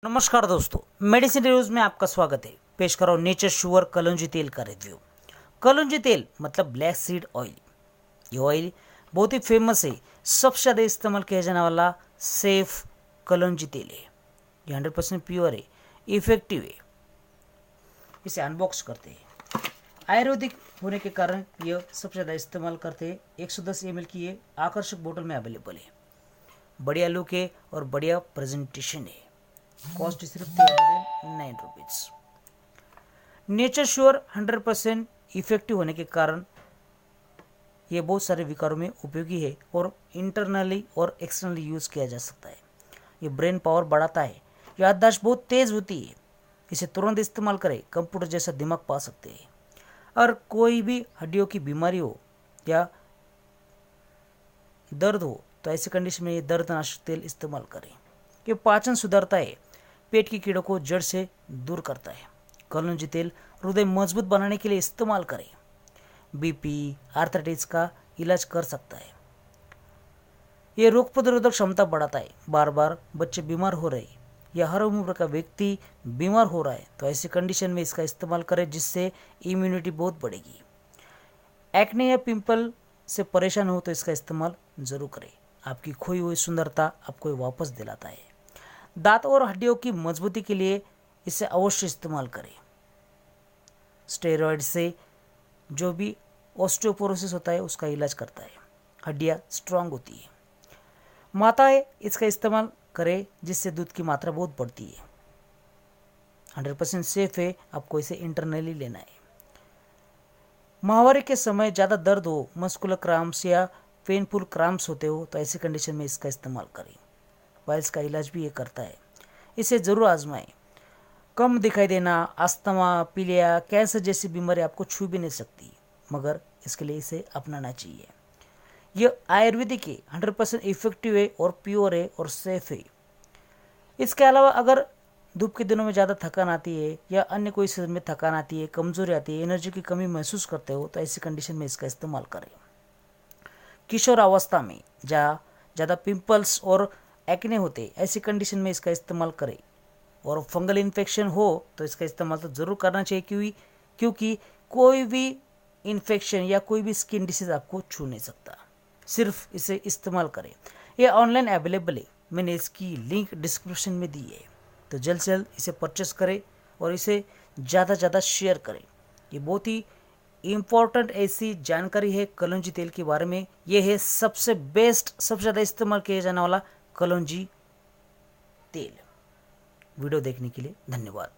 नमस्कार दोस्तों, medicine reviews में आपका स्वागत है। पेश करो नेचर श्योर कलौंजी तेल का रिव्यू। कलौंजी तेल मतलब ब्लैक सीड ऑयल। ये ऑयल बहुत ही फेमस है, सबसे ज़्यादा इस्तेमाल किया जाने वाला सेफ कलौंजी तेल है। ये 100% प्योर है, इफेक्टिव है। इसे अनबॉक्स करते हैं। आयुर्वेदिक होने के कारण यह सबसे ज़्यादा इस्तेमाल करते हैं। 110 ml की ये आकर्षक बोतल में अवेलेबल है। बढ़िया लुक है और बढ़िया प्रेजेंटेशन है। कॉस्ट सिर्फ 309 रुपीज़। नेचर श्योर 100% इफेक्टिव होने के कारण ये बहुत सारे विकारों में उपयोगी है और इंटरनली और एक्सटर्नली यूज़ किया जा सकता है। ये ब्रेन पावर बढ़ाता है, याददाश्त बहुत तेज़ होती है। इसे तुरंत इस्तेमाल करें, कंप्यूटर जैसा दिमाग पा सकते हैं। और कोई भी हड्डियों की बीमारी हो या दर्द हो तो ऐसी कंडीशन में ये दर्दनाशक तेल इस्तेमाल करें। ये पाचन सुधारता है, पेट की कीड़ों को जड़ से दूर करता है। कलौंजी तेल हृदय मजबूत बनाने के लिए इस्तेमाल करें। बीपी, आर्थराइटिस का इलाज कर सकता है। ये रोग प्रतिरोधक क्षमता बढ़ाता है। बार बार बच्चे बीमार हो रहे या हर उम्र का व्यक्ति बीमार हो रहा है तो ऐसी कंडीशन में इसका इस्तेमाल करें, जिससे इम्यूनिटी बहुत बढ़ेगी। एक्ने या पिंपल से परेशान हो तो इसका इस्तेमाल जरूर करें। आपकी खोई हुई सुंदरता आपको वापस दिलाता है। दांत और हड्डियों की मजबूती के लिए इसे अवश्य इस्तेमाल करें। स्टेरॉइड से जो भी ऑस्टियोपोरोसिस होता है उसका इलाज करता है। हड्डियां स्ट्रांग होती है। माताएं इसका इस्तेमाल करें, जिससे दूध की मात्रा बहुत बढ़ती है। 100% सेफ है, आपको इसे इंटरनली लेना है। माहवारी के समय ज़्यादा दर्द हो, मस्कुलर क्रैम्प्स या पेनफुल क्रैम्प्स होते हो तो ऐसी कंडीशन में इसका इस्तेमाल करें। पाइल्स का इलाज भी ये करता है। इसे ज़रूर आजमाएं। कम दिखाई देना, अस्थमा, पीलिया, कैंसर जैसी बीमारी आपको छू भी नहीं सकती, मगर इसके लिए इसे अपनाना चाहिए। यह आयुर्वेदिक है, 100% इफेक्टिव है और प्योर है और सेफ है। इसके अलावा अगर धूप के दिनों में ज़्यादा थकान आती है या अन्य कोई शरीर में थकान आती है, कमजोरी आती है, एनर्जी की कमी महसूस करते हो तो ऐसी कंडीशन में इसका इस्तेमाल करें। किशोर अवस्था में जहाँ ज़्यादा पिंपल्स और एक्ने होते, ऐसी कंडीशन में इसका इस्तेमाल करें। और फंगल इन्फेक्शन हो तो इसका इस्तेमाल तो ज़रूर करना चाहिए, क्योंकि कोई भी इन्फेक्शन या कोई भी स्किन डिसीज आपको छू नहीं सकता। सिर्फ इसे इस्तेमाल करें। यह ऑनलाइन अवेलेबल है, मैंने इसकी लिंक डिस्क्रिप्शन में दी है, तो जल्द से जल्द इसे परचेस करें और इसे ज़्यादा से ज़्यादा शेयर करें। ये बहुत ही इम्पोर्टेंट ऐसी जानकारी है कलौंजी तेल के बारे में। ये है सबसे बेस्ट, सबसे ज़्यादा इस्तेमाल किया जाने वाला कलौंजी तेल। वीडियो देखने के लिए धन्यवाद।